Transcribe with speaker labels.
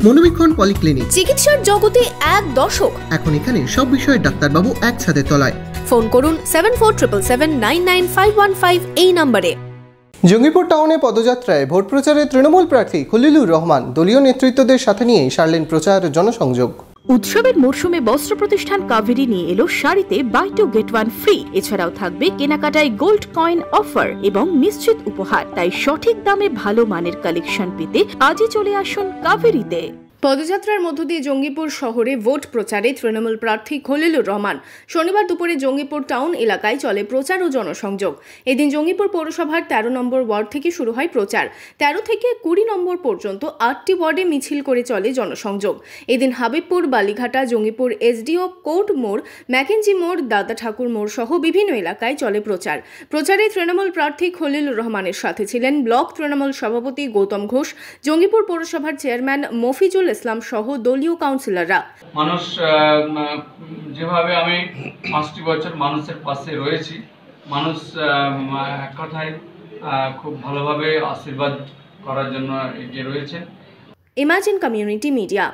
Speaker 1: মনোবীক্ষণ polyclinic,
Speaker 2: চিকিৎসার জগতে এক দশক।
Speaker 1: এখন এখানে সব বিষয়ে ডাক্তারবাবু এক ছাদের তলায়।
Speaker 2: ফোন করুন 7477799515 এই নম্বরে।
Speaker 3: জঙ্গিপুর টাউনে পদযাত্রায় ভোট প্রচারে তৃণমূল প্রার্থী খলিলুর রহমান দলীয় নেতৃত্বদের সাথে নিয়ে সারলেন প্রচার জনসংযোগ।
Speaker 4: উৎসবের মরশুমে বস্ত্র প্রতিষ্ঠান কাবেরী নিয়ে এলো শাড়িতে buy two get one free. এছাড়াও থাকবে কেনাকাটায় গোল্ড কয়েন অফার এবং নিশ্চিত উপহার। তাই সঠিক দামে ভালো মানের কালেকশন পেতে আজই চলে আসুন কাবেরীতে।
Speaker 2: পদযাত্রার মধ্য দিয়ে জঙ্গিপুর শহরে ভোট প্রচারে তৃণমূল প্রার্থী খলিলুর রহমান। শনিবার দুপুরে জঙ্গিপুর টাউন এলাকায় চলে প্রচার ও জনসংযোগ। এদিন জঙ্গিপুর পৌরসভার 13 নম্বর ওয়ার্ড থেকে শুরু হয় প্রচার। 13 থেকে 20 নম্বর পর্যন্ত 8টি ওয়ার্ডে মিছিল করে চলে জনসংযোগ। এদিন হাবিবপুর, বালিঘাটা, জঙ্গিপুর এসডিও কোর্ট মোড়, ম্যাকেঞ্জি মোড়, দাদা ঠাকুর মোড় সহ বিভিন্ন এলাকায় চলে প্রচার। প্রচারে তৃণমূল প্রার্থী খলিলুর রহমানের সাথে ছিলেন ব্লক তৃণমূল সভাপতি গৌতম ঘোষ, জঙ্গিপুর পৌরসভার চেয়ারম্যান মফিজুল ইসলাম সহ দলীয় কাউন্সিলররা।
Speaker 5: মানুষ যেভাবে আমি 5টি বছর মানুষের পাশে রয়েছি, মানুষ এক কথায় খুব ভালোভাবে আশীর্বাদ করার জন্য এগিয়ে রয়েছে।
Speaker 2: Imagine community media.